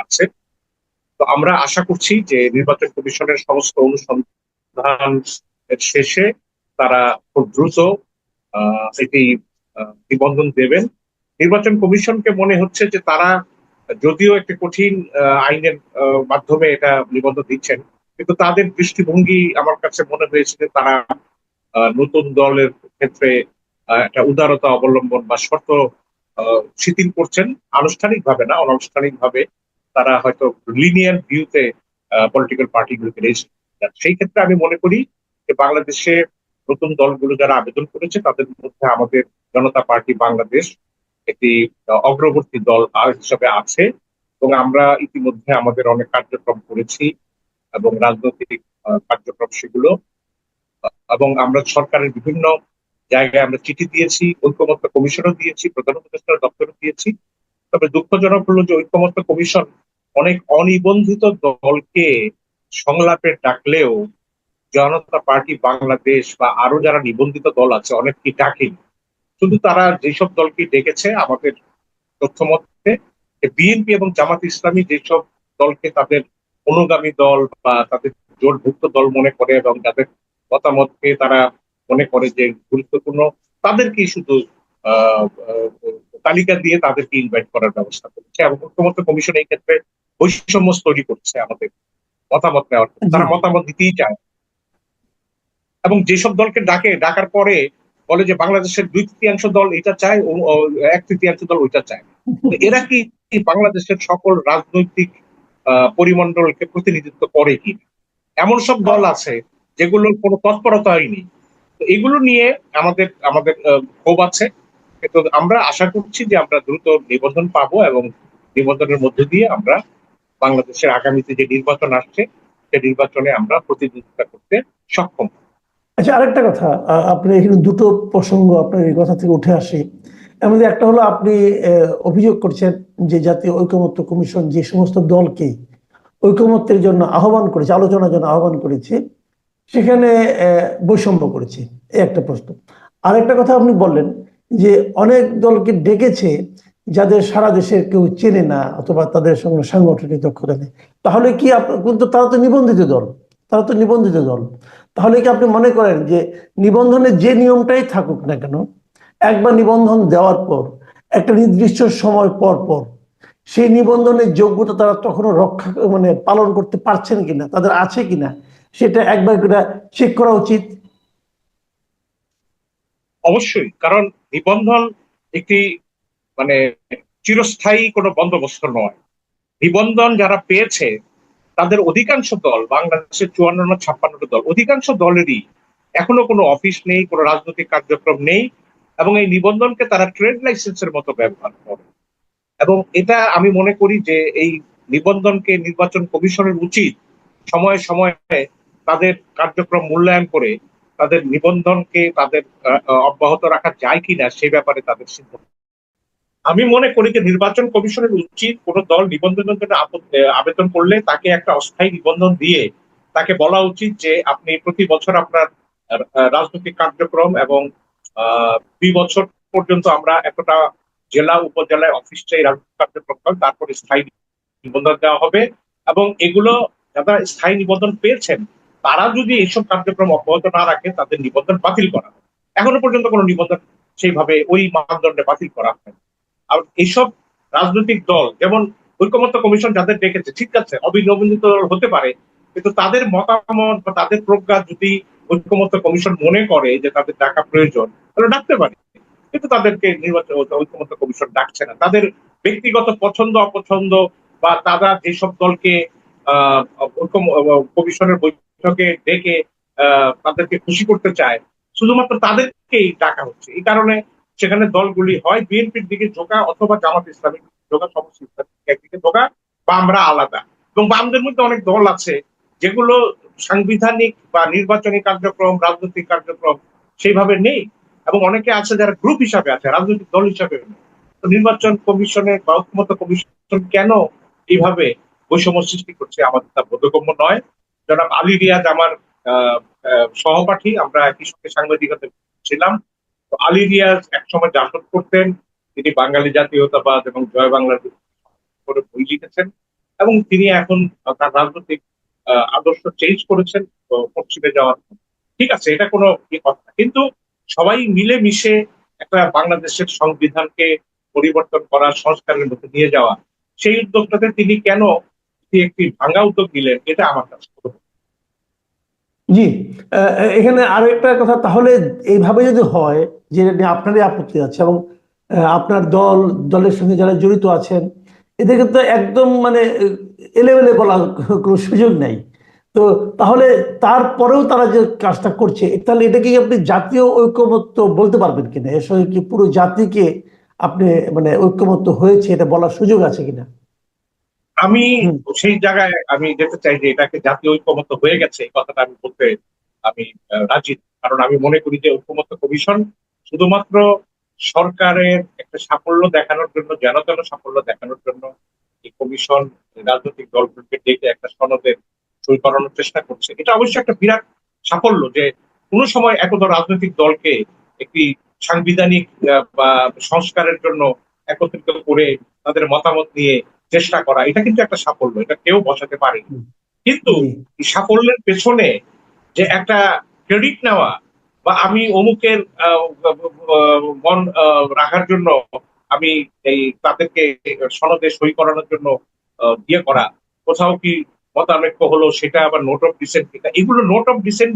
আছে। তো আমরা আশা করছি যে নির্বাচন কমিশনের সমস্ত অনুসন্ধান শেষে তারা খুব দ্রুত এটি নিবন্ধন দেবেন। নির্বাচন কমিশনকে মনে হচ্ছে যে তারা যদিও একটি কঠিন আইনের মাধ্যমে এটা নিবন্ধন দিচ্ছেন, কিন্তু তাদের দৃষ্টিভঙ্গি আমার কাছে মনে হয়েছে যে তারা নতুন দলের ক্ষেত্রে একটা উদারতা অবলম্বন বা শর্ত শিথিল করছেন, আনুষ্ঠানিকভাবে না, অনানুষ্ঠানিকভাবে তারা হয়তো লিনিয়ার ভিউতে পলিটিক্যাল পার্টিগুলোকে রেখেছেন। সেই ক্ষেত্রে আমি মনে করি যে বাংলাদেশে নতুন দলগুলো যারা আবেদন করেছে তাদের মধ্যে আমাদের জনতা পার্টি বাংলাদেশ একটি অগ্রবর্তী দল হিসাবে আছে, এবং আমরা ইতিমধ্যে আমাদের অনেক কার্যক্রম করেছি এবং রাজনৈতিক কার্যক্রম সেগুলো, এবং আমরা সরকারের বিভিন্ন জায়গায় আমরা চিঠি দিয়েছি, ঐকমত্য কমিশনও দিয়েছি, প্রধান উপদেষ্টার দপ্তরও দিয়েছি। তবে দুঃখজনক হলো যে ঐকমত্য কমিশন অনেক অনিবন্ধিত দলকে সংলাপে ডাকলেও জনতা পার্টি বাংলাদেশ বা আরো যারা নিবন্ধিত দল আছে অনেককে ডাকেনি। শুধু তারা যেসব দলকে ডেকেছে আমাদের তথ্য মতে বিএনপি এবং জামাত ইসলামী যেসব দলকে তাদের অনুগামী দল বা তাদের জোটভুক্ত দল মনে করে এবং যাদের মতামতকে তারা মনে করে যে গুরুত্বপূর্ণ, তাদেরকেই শুধু আহ আহ, তালিকা দিয়ে তাদেরকে ইনভাইট করার ব্যবস্থা করছে, এবং ঐক্যমত্য কমিশন এই ক্ষেত্রে বৈষম্য তৈরি করছে আমাদের মতামত নেওয়ার ক্ষেত্রে। জি। তারা মতামত দিতেই চায়, এবং যেসব দলকে ডাকার পরে বলে যে বাংলাদেশের 2/3 দল এটা চায়, 1/3 দল ওইটা চায়। তো এরা কি বাংলাদেশের সকল রাজনৈতিক পরিমণ্ডলকে প্রতিনিধিত্ব করে কি? এমন সব দল আছে যেগুলোর কোনো তৎপরতাই নেই। তো এগুলো নিয়ে আমাদের আমাদের ক্ষোভ আছে, কিন্তু আমরা আশা করছি যে আমরা দ্রুত নিবন্ধন পাবো, এবং নিবন্ধনের মধ্যে দিয়ে আমরা বাংলাদেশের আগামীতে যে নির্বাচন আসছে সে নির্বাচনে আমরা প্রতিদ্বন্দ্বিতা করতে সক্ষম। আচ্ছা, আরেকটা কথা, আপনি এখানে দুটো প্রসঙ্গ আপনার এই কথা থেকে উঠে আসে। এর মধ্যে একটা হলো আপনি অভিযোগ করছেন যে জাতীয় ঐকমত্য কমিশন যে সমস্ত দলকে ঐকমত্যের জন্য আহ্বান করেছে, আলোচনার জন্য আহ্বান করেছে, সেখানে বৈষম্য করেছে। এই একটা প্রশ্ন। আরেকটা কথা আপনি বললেন যে অনেক দলকে ডেকেছে যাদের সারা দেশের কেউ চেনে না অথবা তাদের সঙ্গে সাংগঠনিক দক্ষতা নেই। তাহলে কি কিন্তু তারা তো নিবন্ধিত দল, তারা তো নিবন্ধিত দল। তাহলে কি আপনি মনে করেন যে নিবন্ধনের যে নিয়মটাই থাকুক না কেন, একবার নিবন্ধন দেওয়ার পর একটা নির্দিষ্ট সময় পর পর সেই নিবন্ধনের যোগ্যতা তারা তখনও রক্ষা মানে পালন করতে পারছেন কিনা, তাদের আছে কিনা, সেটা একবার করে চেক করা উচিত? অবশ্যই, কারণ নিবন্ধন একটি মানে চিরস্থায়ী কোনো বন্দোবস্ত নয়। নিবন্ধন যারা পেয়েছে তাদের অধিকাংশ দল, বাংলাদেশের 54-56টা দল, অধিকাংশ দলেরই এখনো কোনো অফিস নেই, কোনো রাজনৈতিক কার্যক্রম নেই, এবং এই নিবন্ধনকে তারা ট্রেড লাইসেন্সের মতো ব্যবহার করে। এবং এটা আমি মনে করি যে এই নিবন্ধনকে নির্বাচন কমিশনের উচিত সময়ে সময়ে তাদের কার্যক্রম মূল্যায়ন করে তাদের নিবন্ধনকে তাদের অব্যাহত রাখা যায় কিনা সে ব্যাপারে তাদের সিদ্ধান্ত। আমি মনে করি যে নির্বাচন কমিশনের উচিত কোন দল নিবন্ধনের জন্য আবেদন করলে তাকে একটা অস্থায়ী নিবন্ধন দিয়ে তাকে বলা উচিত যে আপনি প্রতি বছর আপনার রাজনৈতিক কার্যক্রম এবং 2 বছর পর্যন্ত আমরা এতটা জেলা উপজেলায় অফিস চাই রাজনৈতিক কার্যক্রম করেন, তারপরে স্থায়ী নিবন্ধন দেওয়া হবে। এবং এগুলো যারা স্থায়ী নিবন্ধন পেয়েছেন তারা যদি এইসব কার্যক্রম অব্যাহত না রাখে তাদের নিবন্ধন বাতিল করা হবে। এখনো পর্যন্ত কোনো নিবন্ধন সেইভাবে ওই মানদণ্ডে বাতিল করা হয়। আর এইসব রাজনৈতিক দল যেমন ঐকমত্য কমিশন যাদের ডেকেছে, ঠিক আছে, অবিনবন্ধিত দল হতে পারে, কিন্তু তাদের মতামত বা তাদের প্রজ্ঞা যদি ঐকমত্য কমিশন মনে করে যে তাদের ডাকা প্রয়োজন তাহলে ডাকতে পারে। কিন্তু তাদেরকে নির্বাচন ঐকমত্য কমিশন ডাকছে না। তাদের ব্যক্তিগত পছন্দ অপছন্দ বা তারা যেসব দলকে কমিশনের বৈঠকে ডেকে তাদেরকে খুশি করতে চায় শুধুমাত্র তাদেরকেই ডাকা হচ্ছে। এই কারণে সেখানে দলগুলি হয় বিএনপির দিকে ঝোঁকা অথবা জামাত ইসলামিক ঝোঁকা, সমস্ত ইসলামিক একদিকে ঝোঁকা, বা আমরা আলাদা। এবং বামদের মধ্যে অনেক দল আছে যেগুলো সাংবিধানিক বা নির্বাচনী কার্যক্রম, রাজনৈতিক কার্যক্রম সেইভাবে নেই, এবং অনেকে আছে যারা গ্রুপ হিসাবে আছে, রাজনৈতিক দল হিসাবে নেই। তো নির্বাচন কমিশনের বা ঐকমত্য কমিশন কেন এইভাবে বৈষম্য সৃষ্টি করছে আমাদের তা বোধগম্য নয়। জনাব আলী রিয়াজ আমার সহপাঠী, আমরা একই সঙ্গে সাংবাদিকতা ছিলাম। তো আলী রিয়াজ একসময় জাসদ করতেন, তিনি বাঙালি জাতীয়তাবাদ এবং জয় বাংলার করে বই লিখেছেন। এবং তিনি এখন তার রাজনৈতিক আদর্শ চেঞ্জ করেছেন পশ্চিমে যাওয়ার। ঠিক আছে, এটা কোনো কথা না। কিন্তু সবাই মিলে মিশে একটা বাংলাদেশের সংবিধানকে পরিবর্তন করা, সংস্কারের মধ্যে নিয়ে যাওয়া, সেই উদ্যোগটাতে তিনি কেন একটি ভাঙা উদ্যোগ নিলেন, এটা আমার কাছে জি। এখানে আরো একটা কথা, তাহলে এইভাবে যদি হয়, যে এটা নিয়ে আপনারই আপত্তি আছে এবং আপনার দলের সঙ্গে যারা জড়িত আছেন এদেরকে তো একদম মানে এলেবেলে বলার কোনো সুযোগ নাই। তো তাহলে তারপরেও তারা যে কাজটা করছে, তাহলে এটা কি আপনি জাতীয় ঐকমত্য বলতে পারবেন কিনা? এর সঙ্গে কি পুরো জাতিকে আপনি মানে ঐকমত্য হয়েছে এটা বলার সুযোগ আছে কিনা? আমি হুম। সেই জায়গায় আমি যেতে চাই যে এটাকে জাতীয় ঐকমত্য হয়ে গেছে, এই কথাটা আমি বলতে আমি রাজি না। কারণ আমি মনে করি যে ঐকমত্য কমিশন শুধুমাত্র সরকারের একটা সাফল্য দেখানোর জন্য, যেন তেন সাফল্য দেখানোর জন্য এই কমিশন রাজনৈতিক দলগুলোকে ডেকে একটা সনদে সই করানোর চেষ্টা করছে। এটা অবশ্যই একটা বিরাট সাফল্য যে কোনো সময় একদল রাজনৈতিক দলকে একটি সাংবিধানিক বা সংস্কারের জন্য একত্রিত করে তাদের মতামত নিয়ে চেষ্টা করা, এটা কিন্তু একটা সাফল্য, এটা কেউ বসাতে পারেনি। হুম। কিন্তু জি। এই সাফল্যের পেছনে যে একটা ক্রেডিট নেওয়া বা আমি অমুকের মন রাখার জন্য আমি এই তাদেরকে সনদে সই করানোর জন্য ইয়ে করা, কোথাও কি মতানৈক্য হলো সেটা আবার নোট অফ ডিসেন্ট, এগুলো নোট অফ ডিসেন্ট